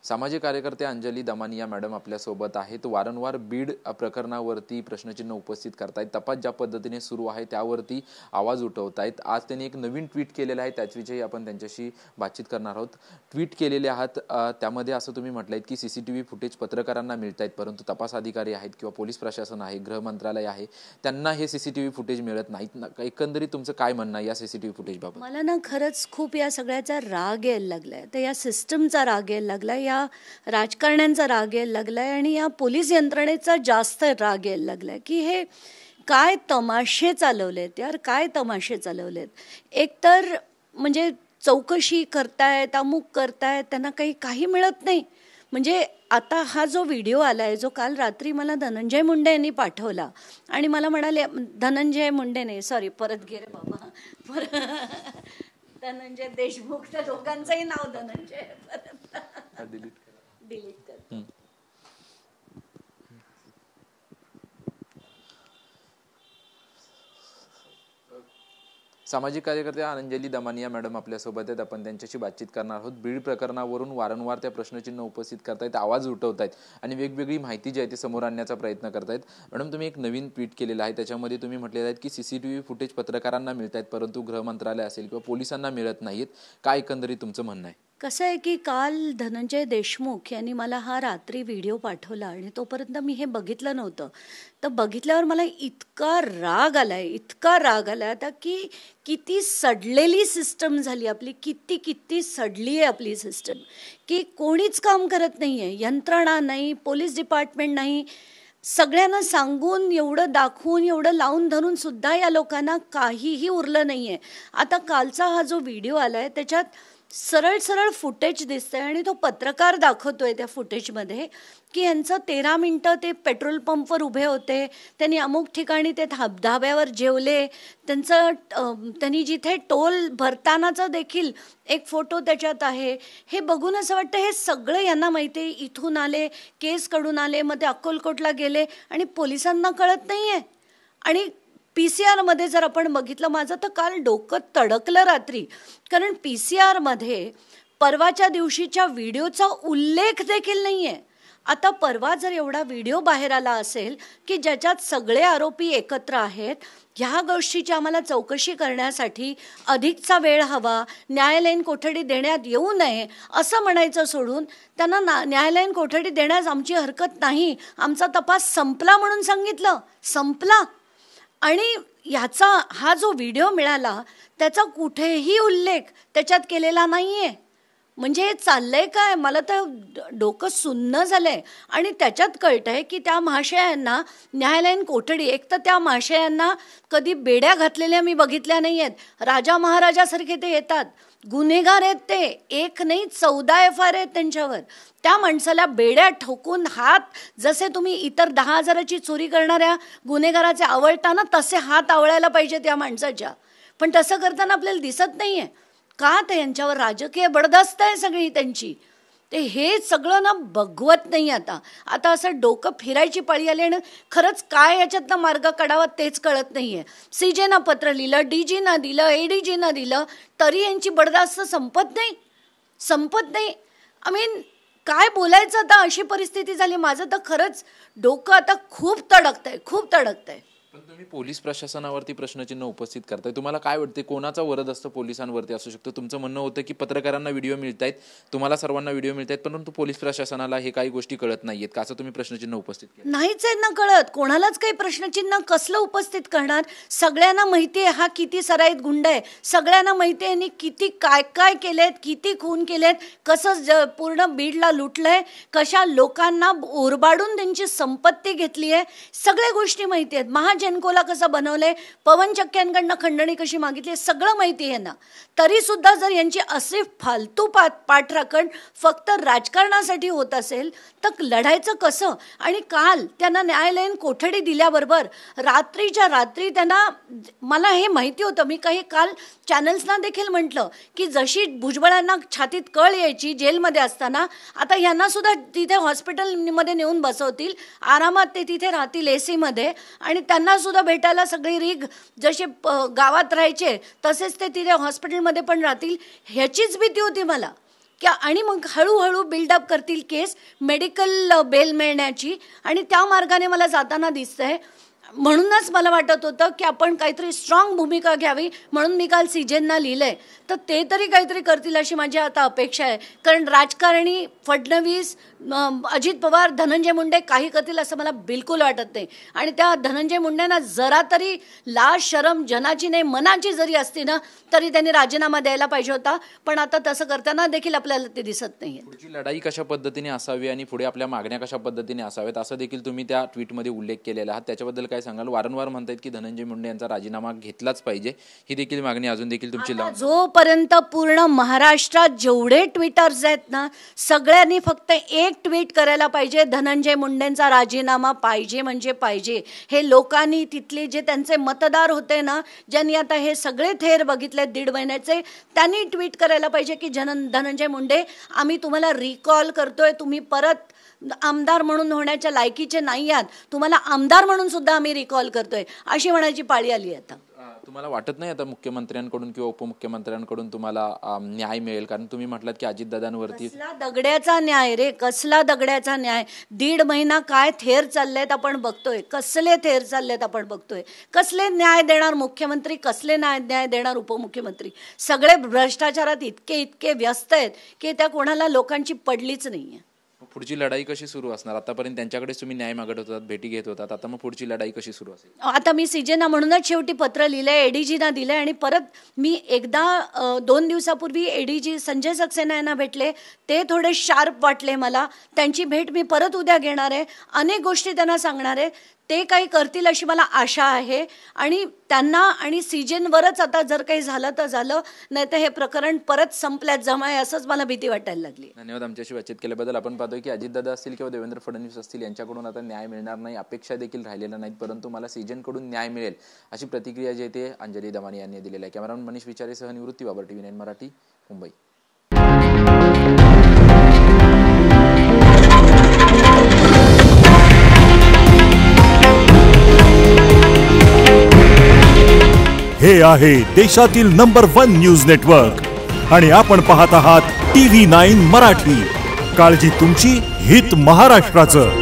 सामाजिक कार्यकर्ते अंजली दमानिया मॅडम आपल्यासोबत आहेत. वारंवार बीड प्रकरणावरती प्रश्नचिन्ह उपस्थित करतायत. तपास ज्या पद्धतीने सुरू आहे त्यावरती आवाज उठवतायत. आज त्यांनी एक नवीन ट्विट केलेलं आहे, त्याचविषयी आपण त्यांच्याशी बातचीत करणार आहोत. ट्विट केलेले आहात, त्यामध्ये असं तुम्ही म्हटलंय की सीसीटीव्ही फुटेज पत्रकारांना मिळत आहेत, परंतु तपास अधिकारी आहेत किंवा पोलीस प्रशासन आहे, गृह मंत्रालय आहे, त्यांना हे सीसीटीव्ही फुटेज मिळत नाहीत. एकंदरीत तुमचं काय म्हणणं आहे या सीसीटीव्ही फुटेजबाबत? मला ना खरंच खूप या सगळ्याचा राग यायला लागलाय. तर या सिस्टमचा राग यायला लागलाय, या राजकारण्यांचा राग यायला लागलाय आणि या पोलीस यंत्रणेचा जास्त राग यायला लागलाय की हे काय तमाशे चालवलेत यार, काय तमाशे चालवलेत. एकतर म्हणजे चौकशी करतायत, अमुक करतायत, त्यांना काही मिळत नाही. म्हणजे आता हा जो व्हिडिओ आला आहे, जो काल रात्री मला धनंजय मुंडे यांनी पाठवला आणि मला म्हणाले, धनंजय मुंडे नाही, सॉरी, परत गे रे बाबा, धनंजय देशमुख, त्या दोघांचंही नाव धनंजय, डिलीट कर. सामाजिक कार्यकर्ते अंजली दमानिया मॅडम आपल्यासोबत आहेत, आपण त्यांच्याशी बातचीत करणार आहोत. बीड प्रकरणावरून वारंवार त्या प्रश्नचिन्ह उपस्थित करतायत, आवाज उठवतायत आणि वेगवेगळी माहिती जी आहे ती समोर आणण्याचा प्रयत्न करतायत. मॅडम, तुम्ही एक नवीन ट्विट केलेलं आहे, त्याच्यामध्ये तुम्ही म्हटलेलं आहे की सीसीटीव्ही फुटेज पत्रकारांना मिळत आहेत, परंतु गृह मंत्रालय असेल किंवा पोलिसांना मिळत नाहीत. काय एकंदरीत तुमचं म्हणणं आहे? कसं आहे की काल धनंजय देशमुख यांनी मला हा रात्री व्हिडिओ पाठवला आणि तोपर्यंत मी हे बघितलं नव्हतं. तर बघितल्यावर मला इतका राग आलाय आता की किती सडलेली सिस्टम झाली आपली, किती सडली आहे आपली सिस्टम, की कोणीच काम करत नाही आहे. यंत्रणा नाही, पोलीस डिपार्टमेंट नाही. सगळ्यांना सांगून, एवढं दाखवून, एवढं लावून धरून सुद्धा या लोकांना काहीही उरलं नाही आहे. आता कालचा हा जो व्हिडिओ आला आहे त्याच्यात सरळ फुटेज दिसतंय आणि तो पत्रकार दाखवतोय त्या फुटेजमध्ये की यांचं 13 मिनटं ते पेट्रोल पंपवर उभे होते, त्यांनी अमुक ठिकाणी ते धाब्यावर जेवले, त्यांनी जिथे टोल भरतानाचा देखील एक फोटो त्याच्यात आहे. हे बघून असं वाटतं हे सगळं यांना माहिती आहे. इथून आले, केस कडून आले, मग ते अक्कलकोटला गेले आणि पोलिसांना कळत नाही आहे. आणि PCR जर आपण बघितलं, माझं तर काल डोकं तडकलं रात्री, कारण PCR परवाच्या दिवशीच्या व्हिडिओचा उल्लेख देखील नाही आहे. आता परवा जर एवढा व्हिडिओ बाहेर आला असेल की ज्याच्यात सगळे आरोपी एकत्र आहेत, ह्या गोष्टीची आम्हाला चौकशी करण्यासाठी अधिकचा वेळ हवा, न्यायालयीन कोठडी देण्यात येऊ नये असं म्हणायचं सोडून त्यांना न्यायालयीन कोठडी देण्यास आमची हरकत नाही, आमचा तपास संपला म्हणून सांगितलं. संपला. आणि ह्याचा हा जो व्हिडिओ मिळाला त्याचा कुठेही उल्लेख त्याच्यात केलेला नाही आहे. म्हणजे हे चाललंय काय, मला तर डोकं सुन्न झालंय. आणि त्याच्यात कळतंय की त्या महाशयांना न्यायालयीन कोठडी, एक तर त्या महाशयांना कधी बेड्या घातलेल्या मी बघितल्या नाही आहेत. राजा महाराजासारखे ते येतात, गुन्हेगार आहेत ते, एक नाही 14 FIR आहेत त्यांच्यावर. त्या माणसाला बेड्या ठोकून हात, जसे तुम्ही इतर 10,000ची चोरी करणाऱ्या गुन्हेगाराचे आवळताना तसे हात आवळायला पाहिजे त्या माणसाच्या, पण तसं करताना आपल्याला दिसत नाही आहे. का? तर यांच्यावर राजकीय बडदास्त आहे सगळी त्यांची. ते हे सगळं ना बघवत नाही. आता असं डोकं फिरायची पाळी आली आणि खरंच काय याच्यातनं मार्ग काढावा तेच कळत नाही आहे. CJना पत्र लिहिलं, DGना दिलं, ADGना दिलं, तरी यांची बडदास्त संपत नाही. आय मीन काय बोलायचं आता, अशी परिस्थिती झाली. माझं तर खरंच डोकं आता खूप तडकतंय. पण तुम्ही पोलीस प्रशासनावरती प्रश्नचिन्ह उपस्थित करताय, तुम्हाला काय वाटते कोणाचा वरद असतं पोलिसांवरती असू शकतो? तुमचं म्हणणं होतं की पत्रकारांना व्हिडिओ मिळत आहेत, तुम्हाला सर्वांना व्हिडिओ मिळत आहेत, परंतु पोलीस प्रशासनाला हे काही गोष्टी कळत नाहीयेत का, असं तुम्ही प्रश्नचिन्ह उपस्थित केलं? नाहीच आहे ना कळत कोणालाच. काही प्रश्नचिन्ह कसलं उपस्थित करणार? सगळ्यांना माहिती आहे हा किती सराईत गुंड आहे, सगळ्यांना माहिती आहे किती काय केलेत, किती खून केलेत, कसं पूर्ण बीडला लुटलंय, कशा लोकांना ओरबाडून त्यांची संपत्ती घेतली आहे, सगळ्या गोष्टी माहिती आहेत. जेनकोला कसं बनवलंय, पवन चक्क्यांकडनं खंडणी कशी मागितली, सगळं माहिती आहे ना. तरी सुद्धा जर यांची असे फालतू पाठराखण फक्त राजकारणासाठी होत असेल तर लढायचं कसं? आणि काल त्यांना न्यायालयीन कोठडी दिल्याबरोबर रात्रीच्या रात्री त्यांना, मला हे माहिती होतं, मी काही काल चॅनल्सना देखील म्हटलं की जशी भुजबळांना छातीत कळ यायची जेलमध्ये असताना, आता यांना सुद्धा तिथे हॉस्पिटलमध्ये नेऊन बसवतील, आरामात ते तिथे राहतील AC आणि त्यांना सुद्धा भेटायला सगळी रीग जसे गावात राहायचे तसेच ते तिथे हॉस्पिटलमध्ये पण राहतील, ह्याचीच भीती होती मला की आणि मग हळूहळू बिल्डअप करतील केस मेडिकल बेल मिळण्याची आणि त्या मार्गाने मला जाताना दिसतंय. म्हणूनच मला वाटत होतं की आपण काहीतरी स्ट्रॉंग भूमिका घ्यावी, म्हणून मी काल सीजेंना लिहिलंय. तर ते तरी काहीतरी करतील अशी माझी आता अपेक्षा आहे. कारण राजकारणी फडणवीस, अजित पवार, धनंजय मुंडे काही करतील असं मला बिलकुल वाटत नाही. आणि त्या धनंजय मुंडेंना जरा तरी लाज शरम जनाची नाही मनाची जरी असती ना तरी त्यांनी राजीनामा द्यायला पाहिजे होता. पण आता तसं करताना देखील आपल्याला ते दिसत नाही. पुढची लढाई कशा पद्धतीने असावी आणि पुढे आपल्या मागण्या कशा पद्धतीने असाव्यात असं देखील तुम्ही त्या ट्विटमध्ये उल्लेख केलेला आहात. त्याच्याबद्दल काय सांगाल? वारंवार म्हणतायत की धनंजय मुंडे यांचा राजीनामा घेतलाच पाहिजे, ही देखील मागणी अजून देखील तुमची जोपर्यंत पूर्ण महाराष्ट्रात जेवढे ट्विटर्स आहेत ना सगळ्यांनी फक्त एक ट्विट करायला पाहिजे, धनंजय मुंडेंचा राजीनामा पाहिजे म्हणजे पाहिजे. हे लोकांनी तिथले जे त्यांचे मतदार होते ना, ज्यांनी आता हे सगळे थेर बघितले 1.5 महिन्याचे, त्यांनी ट्विट करायला पाहिजे की धनंजय मुंडे आम्ही तुम्हाला रिकॉल करतोय, तुम्ही परत आमदार म्हणून होण्याच्या लायकीचे नाही आहात, तुम्हाला आमदार म्हणून सुद्धा आम्ही रिकॉल करतोय अशी म्हणायची पाळी आली आता. तुम्हाला वाटत नाही आता मुख्यमंत्र्यांकडून किंवा उपमुख्यमंत्र्यांकडून तुम्हाला न्याय मिळेल? कारण तुम्ही म्हटलात की अजितदादांवरती कसला दगड्याचा न्याय रे, कसला दगड्याचा न्याय. 1.5 महिना काय थेर चाललेत आपण बघतोय, कसले थेर चाललेत आपण बघतोय. कसले न्याय देणार मुख्यमंत्री, कसले न्याय देणार उपमुख्यमंत्री. सगळे भ्रष्टाचारात इतके व्यस्त आहेत की त्या कोणाला लोकांची पडलीच नाहीये. पुढची लढाई कशी सुरू असणार? आतापर्यंत त्यांच्याकडेच तुम्ही न्याय मागत होतात, भेटी घेत होतात, आता मग पुढची लढाई कशी सुरू असेल? आता मी सीजेना म्हणूनच शेवटी पत्र लिहिलंय, एडीजीना दिलंय आणि परत मी एकदा 2 दिवसापूर्वी एडीजी संजय सक्सेना यांना भेटले. ते थोडे शार्प वाटले मला. त्यांची भेट मी परत उद्या घेणार आहे, अनेक गोष्टी त्यांना सांगणार आहे. ते काही करतील अशी मला आशा आहे आणि त्यांना आणि सीजेनवरच आता जर काही झालं तर झालं, नाही तर हे प्रकरण परत संपल्यात जमाय असंच मला भीती वाटायला लागली. धन्यवाद आमच्याशी बातचीत केल्याबद्दल. आपण पाहतोय की अजितदादा असतील किंवा देवेंद्र फडणवीस असतील यांच्याकडून आता न्याय मिळणार नाही, अपेक्षा देखील राहिलेल्या नाहीत, परंतु मला सीजेनकडून न्याय मिळेल अशी प्रतिक्रिया जी आहे ते अंजली दमानी यांनी दिलेली आहे. कॅमेरामन मनीष विचारेसह निवृत्ती बाबर, TV9 मराठी, मुंबई. हे आहे देशातील नंबर 1 न्यूज नेटवर्क आणि आपण पाहत आहात TV9 मराठी. काळजी तुमची, हित महाराष्ट्राचं.